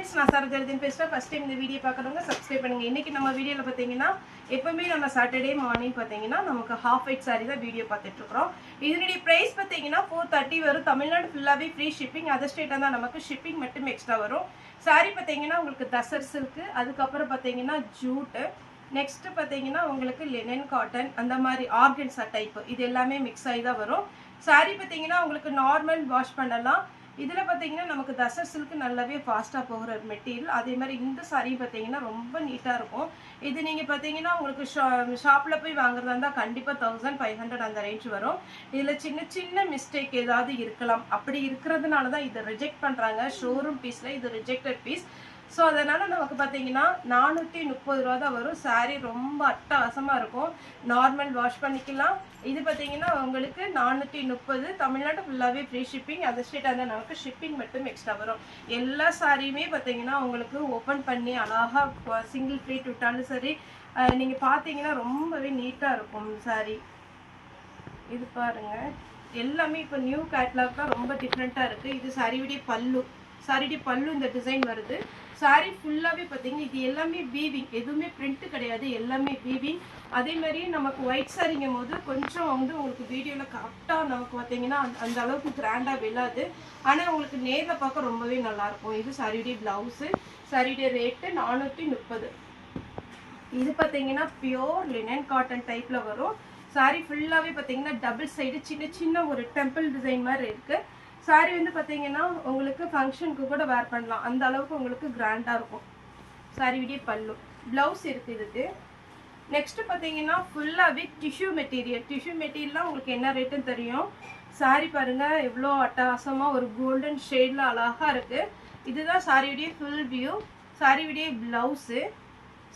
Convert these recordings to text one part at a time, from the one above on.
friends, நான் சரோஜாதீன் பேசுறேன். First time இந்த வீடியோ பார்க்குறவங்க சப்ஸ்கிரைப் பண்ணுங்க. இன்னைக்கு நம்ம வீடியோல பாத்தீங்கன்னா எப்பவுமே நம்ம சாட்டர்டே மார்னிங் பாத்தீங்கன்னா நமக்கு ஹாஃப் ஒயிட் saree தான் வீடியோ பார்த்துட்டு இருக்கோம். இதனுடைய பிரைஸ் பாத்தீங்கன்னா 430 வரும். தமிழ்நாடு ஃபுல்லாவே ஃப்ரீ ஷிப்பிங். அதர் ஸ்டேட்டா தான் நமக்கு ஷிப்பிங் மட்டும் எக்ஸ்ட்ரா வரும். saree பாத்தீங்கன்னா உங்களுக்கு தசர் சில்க், அதுக்கப்புறம் பாத்தீங்கன்னா ஜூட், நெக்ஸ்ட் பாத்தீங்கன்னா உங்களுக்கு லினன் காட்டன், அந்த மாதிரி ஆர்கன்ஸா டைப், இது எல்லாமே மிக்ஸ் ஆகி தான் வரும். saree பாத்தீங்கன்னா உங்களுக்கு நார்மல் வாஷ் பண்ணலாம். இதில் பார்த்தீங்கன்னா நமக்கு தசர் சில்க் நல்லாவே ஃபாஸ்ட்டாக போகிற ஒரு மெட்டீரியல். அதே மாதிரி இந்த சாரீ பார்த்தீங்கன்னா ரொம்ப நீட்டாக இருக்கும். இது நீங்கள் பார்த்தீங்கன்னா உங்களுக்கு ஷாப்பில் போய் வாங்குறதா இருந்தால் கண்டிப்பாக 1500 அந்த ரேஞ்ச் வரும். இதில் சின்ன சின்ன மிஸ்டேக் ஏதாவது இருக்கலாம். அப்படி இருக்கிறதுனால தான் இதை ரிஜெக்ட் பண்ணுறாங்க. ஷோரூம் பீஸில் இது ரிஜெக்டட் பீஸ். ஸோ அதனால் நமக்கு பார்த்தீங்கன்னா 430 ரூபா தான் வரும். saree ரொம்ப அட்டகாசமாக இருக்கும். நார்மல் வாஷ் பண்ணிக்கலாம். இது பார்த்தீங்கன்னா உங்களுக்கு 430. தமிழ்நாடு ஃபுல்லாகவே ஃப்ரீ ஷிப்பிங். அதர் ஸ்டேட்டாக இருந்தால் நமக்கு ஷிப்பிங் மட்டும் எக்ஸ்ட்ரா வரும். எல்லா சாரியுமே பார்த்தீங்கன்னா உங்களுக்கு ஓப்பன் பண்ணி அழகாக சிங்கிள் ப்ளீட் விட்டாலும் சரி, நீங்கள் பார்த்தீங்கன்னா ரொம்பவே நீட்டாக இருக்கும் சாரீ. இது பாருங்கள், எல்லாமே இப்போ நியூ கேட்லாக் தான், ரொம்ப டிஃப்ரெண்ட்டாக இருக்குது. இது சாரியுடைய பல்லு. சாரியுடைய பல்லு இந்த டிசைன் வருது. சாரீ ஃபுல்லாகவே பார்த்தீங்கன்னா இது எல்லாமே வீவிங், எதுவுமே பிரிண்ட்டு கிடையாது, எல்லாமே வீவிங். அதே மாதிரி நமக்கு ஒயிட் சாரிங்கும் போது கொஞ்சம் வந்து உங்களுக்கு வீடியோவில் கரெக்டாக நமக்கு பார்த்தீங்கன்னா அந்த அளவுக்கு கிராண்டாக விழாது. ஆனால் உங்களுக்கு நேரில் பார்க்க ரொம்பவே நல்லாயிருக்கும். இது சாரியுடைய ப்ளவுஸு. சாரியுடைய ரேட்டு 430. இது பார்த்தீங்கன்னா பியோர் லினன் காட்டன் டைப்பில் வரும். சாரீ ஃபுல்லாகவே பார்த்தீங்கன்னா டபுள் சைடு சின்ன சின்ன ஒரு டெம்பிள் டிசைன் மாதிரி இருக்குது. சாரீ வந்து பார்த்தீங்கன்னா உங்களுக்கு ஃபங்க்ஷனுக்கு கூட வேர் பண்ணலாம், அந்த அளவுக்கு உங்களுக்கு கிராண்டாக இருக்கும். சாரியுடைய பல்லு, ப்ளவுஸ் இருக்குது இதுக்கு. நெக்ஸ்ட் பார்த்தீங்கன்னா ஃபுல்லாகவே டிஷ்யூ மெட்டீரியல். டிஷ்யூ மெட்டீரியல்லாம் உங்களுக்கு என்ன ரேட்டுன்னு தெரியும். சாரீ பாருங்கள் எவ்வளோ அட்டகாசமாக ஒரு கோல்டன் ஷேடில் அழகாக இருக்குது. இதுதான் சாரியுடைய ஃபுல் வியூ. சாரியுடைய ப்ளவுஸு,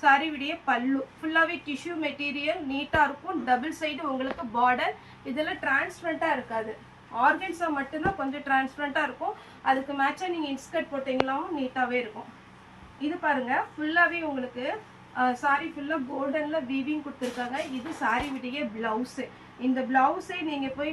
சாரியுடைய பல்லு ஃபுல்லாகவே டிஷ்யூ மெட்டீரியல், நீட்டாக இருக்கும். டபுள் சைடு உங்களுக்கு பார்டர். இதெல்லாம் டிரான்ஸ்பரண்ட்டாக இருக்காது. ஆர்கன்ஸா மட்டும்தான் கொஞ்சம் டிரான்ஸ்பரண்ட்டாக இருக்கும். அதுக்கு மேட்சாக நீங்கள் இன்ஸ்கர்ட் போட்டிங்களாவும் நீட்டாகவே இருக்கும். இது பாருங்கள், ஃபுல்லாகவே உங்களுக்கு சாரீ ஃபுல்லாக கோல்டனில் வீவிங் கொடுத்துருக்காங்க. இது சாரியுடைய ப்ளவுஸு. இந்த ப்ளவுஸே நீங்கள் போய்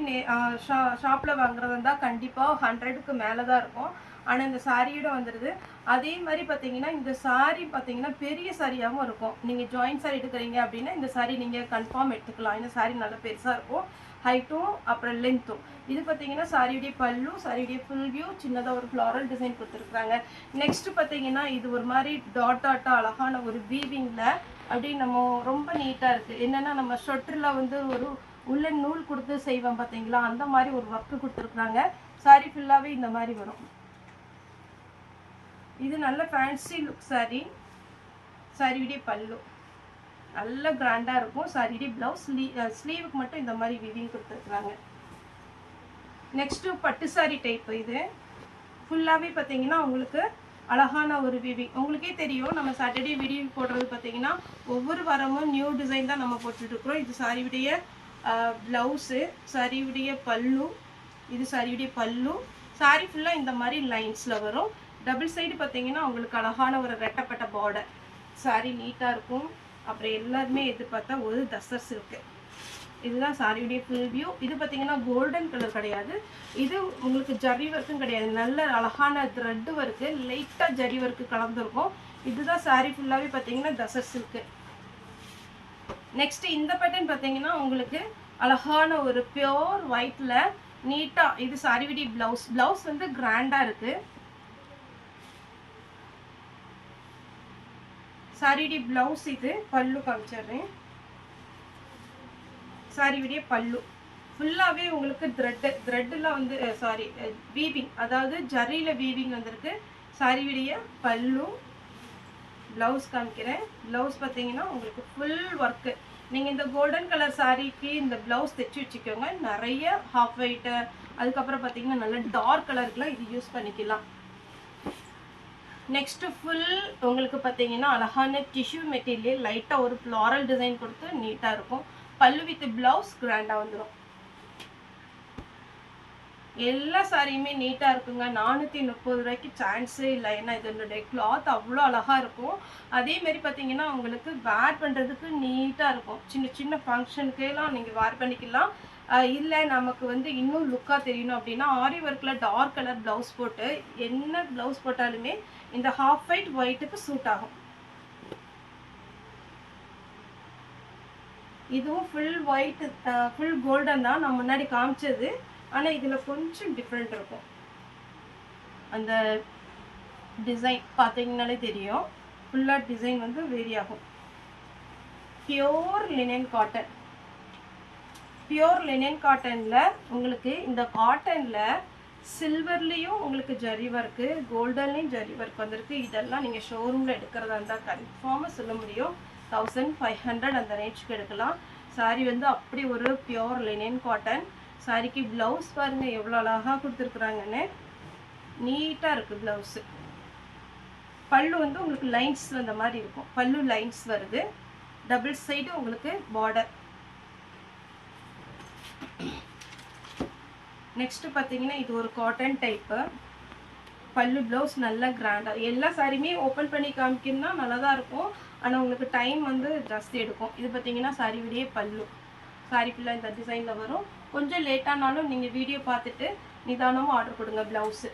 ஷாப்பில் வாங்குறதா இருந்தால் கண்டிப்பாக 100க்கு மேலே தான் இருக்கும். ஆனால் இந்த சாரியோட வந்துடுது. அதே மாதிரி பார்த்தீங்கன்னா இந்த சாரீ பார்த்தீங்கன்னா பெரிய சாரியாகவும் இருக்கும். நீங்கள் ஜாயின்ட் சாரீ எடுக்கிறீங்க அப்படின்னா இந்த சாரீ நீங்கள் கன்ஃபார்ம் எடுத்துக்கலாம். இந்த சாரீ நல்லா பெருசாக இருக்கும், ஹைட்டும் அப்புறம் லென்த்தும். இது பார்த்தீங்கன்னா சாரியுடைய பல்லு, சாரியுடைய ஃபுல் வியூ. சின்னதாக ஒரு ஃப்ளாரல் டிசைன் கொடுத்துருக்குறாங்க. நெக்ஸ்ட் பார்த்தீங்கன்னா இது ஒரு மாதிரி டாட்டாக அழகான ஒரு வீவிங்கில் அப்படி நம்ம ரொம்ப நீட்டாக இருக்குது. என்னென்னா நம்ம ஷொட்டரில் வந்து ஒரு உள்ளன் நூல் கொடுத்து செய்வோம் பார்த்தீங்களா, அந்த மாதிரி ஒரு ஒர்க்கு கொடுத்துருக்குறாங்க. சாரீ ஃபுல்லாகவே இந்த மாதிரி வரும். இது நல்ல ஃபேன்சி லுக் சாரீ. சாரியுடைய பல்லு நல்ல கிராண்டாக இருக்கும். சாரியுடைய ப்ளவுஸ், ஸ்லீவுக்கு மட்டும் இந்த மாதிரி வீவிங் கொடுத்துருக்குறாங்க. நெக்ஸ்ட்டு பட்டு சாரீ டைப்பு. இது ஃபுல்லாகவே பார்த்தீங்கன்னா உங்களுக்கு அழகான ஒரு வீவிங். உங்களுக்கே தெரியும் நம்ம சாட்டர்டே வீடியோ போடுறது பார்த்தீங்கன்னா ஒவ்வொரு வாரமும் நியூ டிசைன் தான் நம்ம போட்டுட்ருக்குறோம். இது சாரியுடைய ப்ளவுஸு, சாரியுடைய பல்லு. இது சாரியுடைய பல்லு. சாரீ ஃபுல்லாக இந்த மாதிரி லைன்ஸில் வரும். டபுள் சைடு பார்த்தீங்கன்னா உங்களுக்கு அழகான ஒரு ரெட்டப்பட்ட பார்டர். சாரீ நீட்டாக இருக்கும். அப்புறம் எல்லாருமே எதிர்பார்த்தா ஒரு தசர் சில்க்கு. இதுதான் சாரியுடைய ஃபுல் வியூ. இது பார்த்தீங்கன்னா கோல்டன் கலர் கிடையாது, இது உங்களுக்கு ஜரி ஒர்க்கும் கிடையாது, நல்ல அழகான த்ரெட்டு ஒர்க்கு, லைட்டாக ஜரி ஒர்க்கு கலந்துருக்கும். இதுதான் சாரீ ஃபுல்லாகவே பார்த்தீங்கன்னா தசர் சில்க்கு. நெக்ஸ்ட் இந்த பேட்டர்ன் பார்த்தீங்கன்னா உங்களுக்கு அழகான ஒரு பியோர் ஒயிட்டில் நீட்டாக. இது சாரியுடைய ப்ளவுஸ். ப்ளவுஸ் வந்து கிராண்டாக இருக்குது. சாரியுடைய ப்ளவுஸ். இது பல்லு காமிச்சிடுறேன். சாரியுடைய பல்லு ஃபுல்லாகவே உங்களுக்கு த்ரெட்டில் வந்து வீவிங், அதாவது ஜரியில் வீவிங் வந்திருக்கு. சாரியுடைய பல்லு. ப்ளவுஸ் காமிக்கிறேன். ப்ளவுஸ் பார்த்தீங்கன்னா உங்களுக்கு ஃபுல் ஒர்க்கு. நீங்கள் இந்த கோல்டன் கலர் சாரீக்கு இந்த ப்ளவுஸ் தைச்சி வச்சுக்கோங்க. நிறைய ஹாஃப் ஒயிட்டு, அதுக்கப்புறம் பார்த்தீங்கன்னா நல்ல டார்க் கலருக்குலாம் இது யூஸ் பண்ணிக்கலாம். நெக்ஸ்ட்டு ஃபுல் உங்களுக்கு பார்த்தீங்கன்னா அழகான டிஷ்யூ மெட்டீரியல், லைட்டாக ஒரு ஃப்ளாரல் டிசைன் கொடுத்து நீட்டாக இருக்கும். பல்லு வித் ப்ளவுஸ் கிராண்டாக வந்துடும். எல்லா சாரியுமே நீட்டாக இருக்குங்க. 430 ரூபாய்க்கு சான்ஸே இல்லை. ஏன்னா இதனுடைய கிளாத் அவ்வளோ அழகாக இருக்கும். அதேமாரி பார்த்தீங்கன்னா உங்களுக்கு வேர் பண்ணுறதுக்கு நீட்டாக இருக்கும். சின்ன சின்ன ஃபங்க்ஷனுக்கெல்லாம் நீங்கள் வேர் பண்ணிக்கலாம். இல்லை நமக்கு வந்து இன்னும் லுக்காக தெரியணும் அப்படின்னா ஆரி ஒர்க்கில் டார்க் கலர் ப்ளவுஸ் போட்டு என்ன ப்ளவுஸ் போட்டாலுமே இந்த ஹாஃப் ஒயிட் ஒயிட்டுக்கு சூட் ஆகும். இதுவும் ஃபுல் ஒயிட் ஃபுல் கோல்டன் தான் நான் முன்னாடி காமிச்சது. ஆனால் இதில் கொஞ்சம் டிஃப்ரெண்ட் இருக்கும். அந்த டிசைன் பார்த்தீங்கன்னாலே தெரியும், ஃபுல்லாக டிசைன் வந்து வேரி ஆகும். Pure linen cotton. Pure linen காட்டனில் உங்களுக்கு இந்த காட்டனில் சில்வர்லேயும் உங்களுக்கு ஜரி ஒர்க்கு, கோல்டன்லேயும் ஜரி ஒர்க் வந்திருக்கு. இதெல்லாம் நீங்கள் ஷோரூமில் எடுக்கிறதா இருந்தால் கன்ஃபார்மாக சொல்ல முடியும் 1500 அந்த ரேஞ்சுக்கு எடுக்கலாம். சாரி வந்து அப்படி ஒரு பியோர் லினன் காட்டன். சாரிக்கு ப்ளவுஸ் பாருங்கள் எவ்வளோ அழகாக கொடுத்துருக்குறாங்கன்னு, நீட்டாக இருக்குது ப்ளவுஸு. பல்லு வந்து உங்களுக்கு லைன்ஸ் வந்த மாதிரி இருக்கும், பல்லு லைன்ஸ் வருது. டபுள் சைடு உங்களுக்கு பார்டர். நெக்ஸ்ட்டு பார்த்தீங்கன்னா இது ஒரு காட்டன் டைப்பு. பல்லு ப்ளவுஸ் நல்லா கிராண்டாக. எல்லா சாரியுமே ஓப்பன் பண்ணி காமிக்கணும்னா நல்லா தான் இருக்கும், ஆனால் உங்களுக்கு டைம் வந்து ஜாஸ்தி எடுக்கும். இது பார்த்தீங்கன்னா சாரி விடியே பல்லு. சாரி ஃபுல்லாக இந்த டிசைனில் வரும். கொஞ்சம் லேட்டானாலும் நீங்கள் வீடியோ பார்த்துட்டு நிதானமாக ஆர்டர் கொடுங்க. ப்ளவுஸு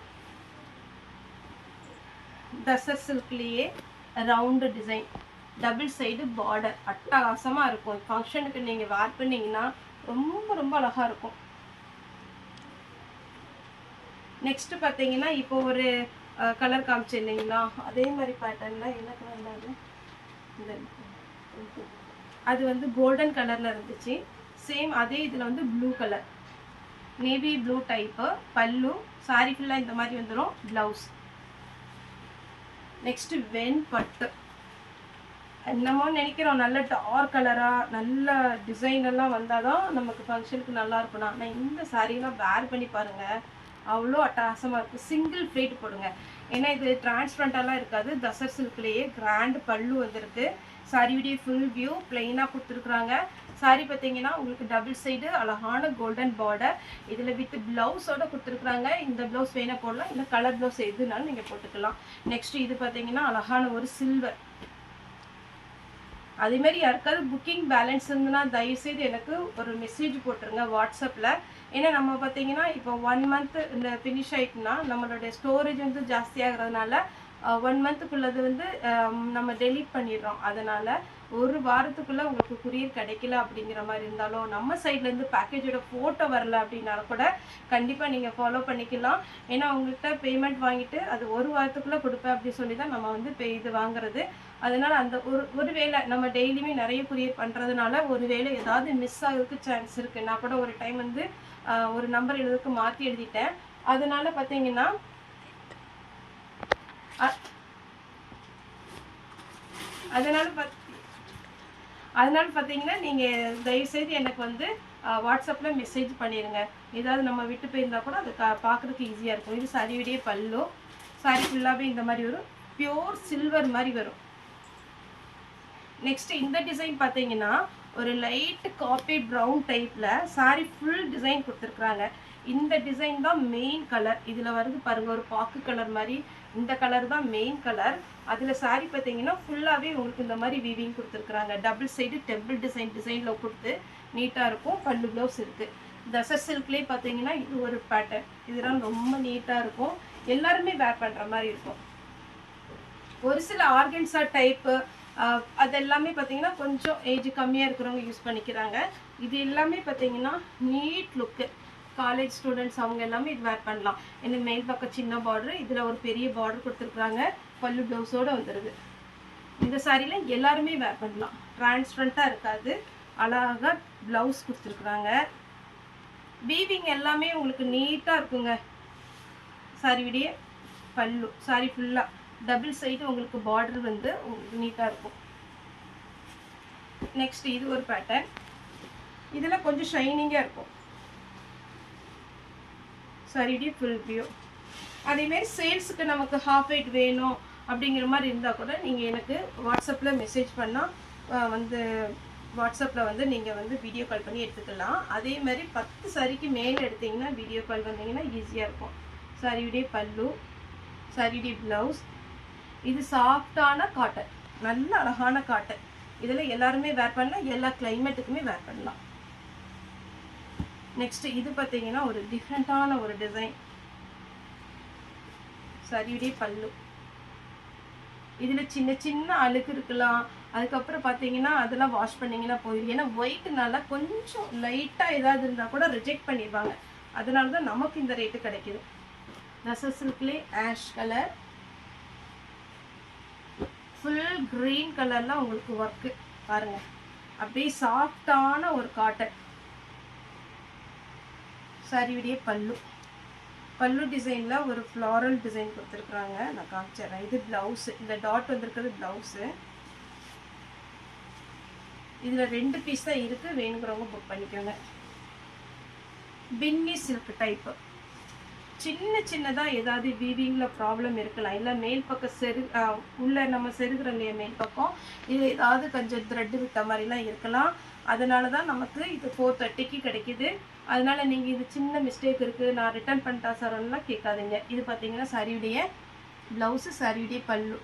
தசர் சில்க்லேயே round design, double side border, அட்டகாசமாக இருக்கும். ஃபங்க்ஷனுக்கு நீங்கள் வேர் பண்ணிங்கன்னா ரொம்ப ரொம்ப அழகாக இருக்கும். நெக்ஸ்ட்டு பார்த்தீங்கன்னா இப்போ ஒரு கலர் காமிச்சு இல்லைங்களா, அதே மாதிரி பேட்டர்னில் என்ன கலரில் அது அது வந்து கோல்டன் கலரில் இருந்துச்சு. சேம் அதே இதில் வந்து blue colour, navy blue type. பல்லு சாரி ஃபுல்லாக இந்த மாதிரி வந்துடும். ப்ளவுஸ் நெக்ஸ்ட்டு வெண் பட்டு. என்னமோ நினைக்கிறோம் நல்ல டார்க் கலராக நல்ல டிசைன் எல்லாம் வந்தால் தான் நமக்கு ஃபங்க்ஷனுக்கு நல்லா இருக்கணும். ஆனால் இந்த சாரீலாம் வேர் பண்ணி பாருங்கள், அவ்வளோ அட்டகாசமாக இருக்கும். சிங்கிள் பிளேட் போடுங்க, ஏன்னா இது டிரான்ஸ்பரண்டாலாம் இருக்காது. தசர் சில்க்லேயே கிராண்ட் பல்லு வந்திருக்கு. சாரியுடைய ஃபுல் வியூ பிளெயினாக கொடுத்துருக்குறாங்க. சாரி பார்த்தீங்கன்னா உங்களுக்கு டபுள் சைடு அழகான கோல்டன் பார்டர், இதில் வித் ப்ளவுஸோடு கொடுத்துருக்குறாங்க. இந்த ப்ளவுஸ் வேணால் போடலாம், இந்த கலர் ப்ளவுஸ் எதுனாலும் நீங்கள் போட்டுக்கலாம். நெக்ஸ்ட் இது பார்த்தீங்கன்னா அழகான ஒரு சில்வர். அதேமாதிரி யாருக்காவது புக்கிங் பேலன்ஸ் இருந்துன்னா தயவுசெய்து எனக்கு ஒரு மெசேஜ் போட்டுருங்க வாட்ஸ்அப்பில். ஏன்னா நம்ம பார்த்தீங்கன்னா இப்போ 1 மந்த் இந்த ஃபினிஷ் ஆகிட்டுனா நம்மளோட ஸ்டோரேஜ் வந்து ஜாஸ்தி ஆகிறதுனால 1 மந்த்துக்குள்ளது வந்து நம்ம டெலீட் பண்ணிடுறோம். அதனால் ஒரு வாரத்துக்குள்ளே உங்களுக்கு குரியர் கிடைக்கல அப்படிங்கிற மாதிரி இருந்தாலும் நம்ம சைட்லேருந்து பேக்கேஜோட ஃபோட்டோ வரல அப்படின்னாலும் கூட கண்டிப்பாக நீங்கள் ஃபாலோ பண்ணிக்கலாம். ஏன்னா உங்கள்கிட்ட பேமெண்ட் வாங்கிட்டு அது ஒரு வாரத்துக்குள்ளே கொடுப்பேன் அப்படின்னு சொல்லி தான் நம்ம வந்து இது வாங்குறது. அதனால் அந்த ஒரு வேளை நம்ம டெய்லியுமே நிறைய குரியர் பண்ணுறதுனால ஒரு வேளை ஏதாவது மிஸ் ஆகிறதுக்கு சான்ஸ் இருக்குது. நான் கூட ஒரு டைம் வந்து ஒரு நம்பர் எழுதுக்கு மாற்றி எழுதிட்டேன். அதனால பார்த்தீங்கன்னா அதனால பார்த்தீங்கன்னா நீங்கள் தயவுசெய்து எனக்கு வந்து வாட்ஸ்அப்பில் மெசேஜ் பண்ணிடுங்க. ஏதாவது நம்ம விட்டு போயிருந்தால் கூட அது பார்க்குறதுக்கு ஈஸியாக இருக்கும். இது சாரியுடைய பல்லு. சாரி ஃபுல்லாகவே இந்த மாதிரி வரும், பியோர் சில்வர் மாதிரி வரும். நெக்ஸ்ட் இந்த டிசைன் பார்த்தீங்கன்னா ஒரு லைட் காப்பி ப்ரௌன் டைப்பில் சாரி ஃபுல் டிசைன் கொடுத்துருக்குறாங்க. இந்த டிசைன் தான் மெயின் கலர். இதில் வருது பாருங்கள் ஒரு பாக்கு கலர் மாதிரி, இந்த கலர் தான் மெயின் கலர். அதில் சாரி பார்த்தீங்கன்னா ஃபுல்லாகவே உங்களுக்கு இந்த மாதிரி வீவிங் கொடுத்துருக்குறாங்க. டபுள் சைடு டெம்பிள் டிசைனில் கொடுத்து நீட்டாக இருக்கும். பல்லு ப்ளவுஸ் இருக்குது. தசர் சில்க்லேயே பார்த்தீங்கன்னா இது ஒரு பேட்டர்ன், இதெல்லாம் ரொம்ப நீட்டாக இருக்கும். எல்லாருமே வேர் பண்ணுற மாதிரி இருக்கும். ஒரு சில ஆர்கன்ஸா டைப்பு அது எல்லாமே பார்த்தீங்கன்னா கொஞ்சம் ஏஜ் கம்மியாக இருக்கிறவங்க யூஸ் பண்ணிக்கிறாங்க. இது எல்லாமே பார்த்தீங்கன்னா நீட் லுக்கு. காலேஜ் ஸ்டூடெண்ட்ஸ் அவங்க எல்லாமே இது வேர் பண்ணலாம். எனக்கு மேல் பக்கம் சின்ன பார்டர், இதில் ஒரு பெரிய பார்டர் கொடுத்துருக்குறாங்க. பல்லு ப்ளவுஸோடு வந்துடுது. இந்த சாரியில் எல்லாருமே வேர் பண்ணலாம், டிரான்ஸ்பரண்ட்டாக இருக்காது. அழகாக ப்ளவுஸ் கொடுத்துருக்குறாங்க. வீவிங் எல்லாமே உங்களுக்கு நீட்டாக இருக்குங்க. சாரி விடிய பல்லு, சாரி ஃபுல்லாக டபுள் சைடு உங்களுக்கு பார்டர் வந்து உங்களுக்கு நீட்டாக இருக்கும். நெக்ஸ்ட் இது ஒரு பேட்டர்ன், இதில் கொஞ்சம் ஷைனிங்காக இருக்கும். சாரியுடைய ஃபுல் வியூ. அதேமாரி சேல்ஸுக்கு நமக்கு ஹாஃப் வெயிட் வேணும் அப்படிங்கிற மாதிரி இருந்தால் கூட நீங்கள் எனக்கு வாட்ஸ்அப்பில் மெசேஜ் பண்ணால் வந்து வாட்ஸ்அப்பில் வந்து நீங்கள் வந்து வீடியோ கால் பண்ணி எடுத்துக்கலாம். அதே மாதிரி 10 சாரிக்கு மேலே எடுத்திங்கன்னா வீடியோ கால் வந்தீங்கன்னா ஈஸியாக இருக்கும். சாரியுடைய பல்லு, சாரியுடைய ப்ளவுஸ். இது சாஃப்டான காட்டன், நல்ல அழகான காட்டன். இதில் எல்லாருமே வேர் பண்ணலாம், எல்லா கிளைமேட்டுக்குமே வேர் பண்ணலாம். நெக்ஸ்ட் இது பார்த்தீங்கன்னா ஒரு டிஃப்ரெண்ட்டான ஒரு டிசைன். சரியுடைய பல்லு. இதில் சின்ன சின்ன அழுக்கு இருக்கலாம். அதுக்கப்புறம் பார்த்தீங்கன்னா அதெல்லாம் வாஷ் பண்ணிங்கன்னா போயிடும். ஏன்னா ஒயிட்னால கொஞ்சம் லைட்டாக ஏதாவது இருந்தால் கூட ரிஜெக்ட் பண்ணிடுவாங்க. அதனால தான் நமக்கு இந்த ரேட்டு கிடைக்கிது. நெசர் சில்க்லேயே ஆஷ் கலர், ஃபுல் க்ரீன் கலரில் உங்களுக்கு ஒர்க்கு பாருங்கள். அப்படியே சாஃப்டான ஒரு காட்டன். சாரியுடைய பல்லு. பல்லு டிசைனில் ஒரு ஃப்ளாரல் டிசைன் கொடுத்துருக்குறாங்க. நான் காமிச்சிட்றேன். இது ப்ளவுஸு. இந்த டாட் வந்திருக்கிறது ப்ளவுஸு. இதில் 2 பீஸ் தான் இருக்குது. வேணுங்கிறவங்க புக் பண்ணிக்கோங்க. பின்னி சில்க் டைப்பு. சின்ன சின்னதாக ஏதாவது வீவிங்கில் ப்ராப்ளம் இருக்கலாம். இல்லை மேல் பக்கம் உள்ளே நம்ம செருகிறோம் இல்லையா மேல் பக்கம், இது ஏதாவது கொஞ்சம் த்ரெட்டு விட்ட மாதிரிலாம் இருக்கலாம். அதனால தான் நமக்கு இது 430க்கு கிடைக்கிது. அதனால் நீங்கள் இது சின்ன மிஸ்டேக் இருக்குது, நான் ரிட்டர்ன் பண்ணிட்டா சார்லாம் கேட்காதீங்க. இது பார்த்தீங்கன்னா சாரியுடைய ப்ளவுஸு, சாரியுடைய பல்லு,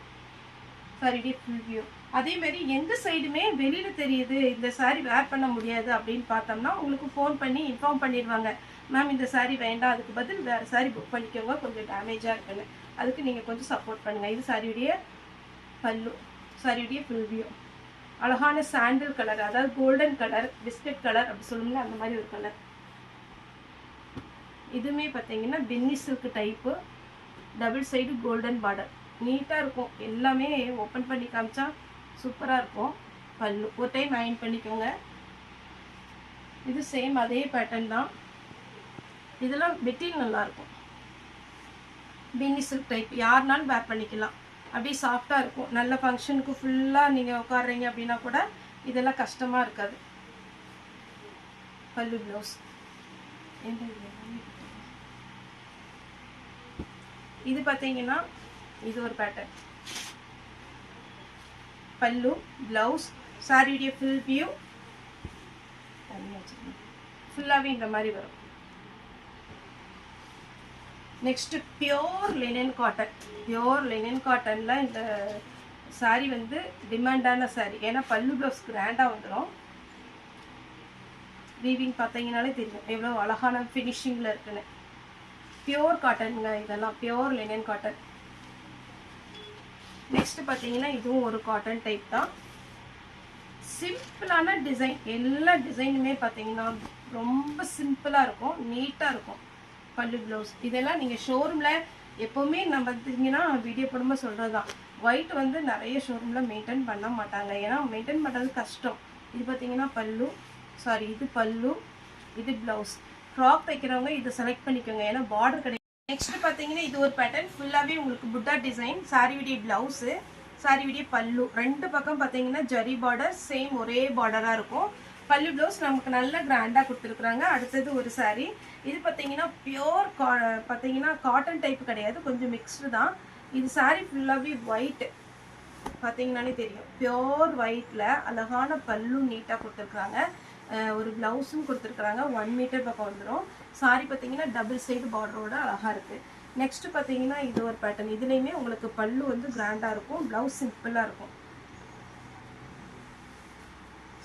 சாரியுடைய ஃபுல் வியூ. அதேமாரி எந்த சைடுமே வெளியில் தெரியுது இந்த சாரீ வேர் பண்ண முடியாது அப்படின்னு பார்த்தோம்னா உங்களுக்கு ஃபோன் பண்ணி இன்ஃபார்ம் பண்ணிடுவாங்க. மேம் இந்த சாரீ வேண்டாம், அதுக்கு பதில் வேறு சாரீ புக் பண்ணிக்கோங்க, கொஞ்சம் டேமேஜாக இருக்குன்னு. அதுக்கு நீங்கள் கொஞ்சம் சப்போர்ட் பண்ணுங்கள். இது சாரியுடைய பல்லு, சாரியுடைய ஃபுல் வியூ. அழகான சாண்டில் கலர், அதாவது கோல்டன் கலர், பிஸ்கட் கலர் அப்படி சொல்லுங்களா, அந்த மாதிரி ஒரு கலர். இதுவுமே பார்த்தீங்கன்னா பின்னி silk type, double side golden border. நீட்டாக இருக்கும். எல்லாமே ஓப்பன் பண்ணி காமிச்சா சூப்பராக இருக்கும். பல்லு ஒரு டைம் அயன் பண்ணிக்கோங்க. இது சேம் அதே பேட்டர்ன் தான். இதெல்லாம் மெட்டீரியல் நல்லாயிருக்கும். பின்னி சில்க் டைப் யாருனாலும் வேர் பண்ணிக்கலாம். அப்படியே சாஃப்டாக இருக்கும். நல்ல ஃபங்க்ஷனுக்கு ஃபுல்லாக நீங்கள் உட்காடுறீங்க அப்படின்னா கூட இதெல்லாம் கஷ்டமாக இருக்காது. பல்லு ப்ளவுஸ். இது பார்த்தீங்கன்னா இது ஒரு பேட்டர்ன். பல்லு, ப்ளவுஸ், சாரியுடைய ஃபுல் வியூ. ஃபுல்லாகவே இந்த மாதிரி வரும். Next pure linen cotton. Pure linen காட்டனில் இந்த சாரீ வந்து டிமாண்டான சாரீ. ஏன்னா பல்லு ப்ளவுஸ் கிராண்டாக வந்துடும். வீவிங் பார்த்தீங்கன்னாலே தெரியும் எவ்வளோ அழகான ஃபினிஷிங்கில் இருக்குன்னு. பியோர் காட்டனுங்க, இதெல்லாம் பியோர் லினன் காட்டன். நெக்ஸ்ட் பார்த்தீங்கன்னா இதுவும் ஒரு காட்டன் டைப் தான். சிம்பிளான டிசைன். எல்லா டிசைனுமே பார்த்தீங்கன்னா ரொம்ப சிம்பிளாக இருக்கும், நீட்டாக இருக்கும். பல்லு ப்ளவுஸ். இதெல்லாம் நீங்கள் ஷோரூமில் எப்போவுமே நம்ம பார்த்தீங்கன்னா வீடியோ போடும்போது சொல்கிறது தான், ஒயிட் வந்து நிறைய ஷோரூமில் மெயின்டைன் பண்ண மாட்டாங்க. ஏன்னா மெயின்டைன் பண்ணுறது கஷ்டம். இது பார்த்தீங்கன்னா பல்லு, சாரி இது பல்லு, இது ப்ளவுஸ். ஃப்ராக் தைக்கிறவங்க இதை செலக்ட் பண்ணிக்கோங்க, ஏன்னா பார்டர் கிடையாது. நெக்ஸ்ட் பார்த்தீங்கன்னா இது ஒரு பேட்டர்ன். ஃபுல்லாகவே உங்களுக்கு புட்டா டிசைன். சாரியுடைய ப்ளவுஸு, சாரியுடைய பல்லு. 2 பக்கம் பார்த்தீங்கன்னா ஜரி பார்டர், சேம் ஒரே பார்டராக இருக்கும். பல்லு ப்ளவுஸ் நமக்கு நல்ல கிராண்டாக கொடுத்துருக்குறாங்க. அடுத்தது ஒரு சாரீ. இது பார்த்தீங்கன்னா பியோர் பார்த்தீங்கன்னா காட்டன் டைப் கிடையாது, கொஞ்சம் மிக்ஸ்டு தான். இது சாரீ ஃபுல்லாகவே ஒயிட். பார்த்தீங்கன்னாலே தெரியும் பியோர் ஒயிட்டில் அழகான பல்லு நீட்டாக கொடுத்துருக்குறாங்க. ஒரு ப்ளவுஸும் கொடுத்துருக்குறாங்க. 1 மீட்டர் பக்கம் வந்துடும். சாரி பார்த்தீங்கன்னா டபுள் சைடு பார்டரோட அழகாக இருக்குது. நெக்ஸ்ட்டு பார்த்தீங்கன்னா இது ஒரு பேட்டர்ன். இதுலேயுமே உங்களுக்கு பல்லு வந்து கிராண்டாக இருக்கும், ப்ளவுஸ் சிம்பிளாக இருக்கும்.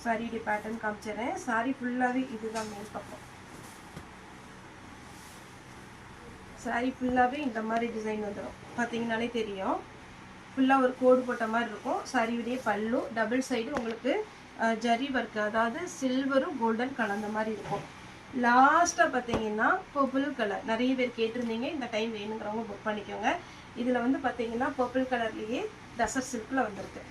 சாரியுடைய பேட்டர்ன் காமிச்சிடுறேன். சாரி ஃபுல்லாகவே இதுதான் மேல் பக்கம். சாரி ஃபுல்லாகவே இந்த மாதிரி டிசைன் வந்துடும். பார்த்தீங்கன்னாலே தெரியும் ஃபுல்லாக ஒரு கோடு போட்ட மாதிரி இருக்கும். சாரியுடைய பல்லு டபுள் சைடு உங்களுக்கு ஜரி ஒர்க்கு, அதாவது சில்வரும் கோல்டன் கலந்த மாதிரி இருக்கும். லாஸ்ட்டாக பார்த்தீங்கன்னா பர்பிள் கலர். நிறைய பேர் கேட்டிருந்தீங்க, இந்த டைம் வேணுங்கிறவங்க புக் பண்ணிக்கோங்க. இதில் வந்து பார்த்தீங்கன்னா பர்பிள் கலர்லேயே டசர் சில்கில் வந்திருக்கு.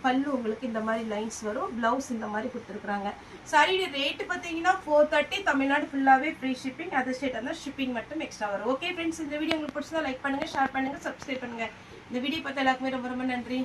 பல்லு உங்களுக்கு இந்த மாதிரி லைன்ஸ் வரும், ப்ளவுஸ் இந்த மாதிரி கொடுத்துருக்குறாங்க. சாரியோட ரேட்டு பார்த்தீங்கன்னா 430. தமிழ்நாடு ஃபுல்லாகவே ஃப்ரீ ஷிப்பிங். அதர் ஸ்டேட் இருந்தால் ஷிப்பிங் மட்டும் எக்ஸ்ட்ரா வரும். ஓகே ஃப்ரெண்ட்ஸ், இந்த வீடியோ உங்களுக்கு பிடிச்சதா லைக் பண்ணுங்கள், ஷேர் பண்ணுங்கள், சப்ஸ்கிரைப் பண்ணுங்கள். இந்த வீடியோ பார்த்து எல்லாருக்குமே ரொம்ப ரொம்ப நன்றி.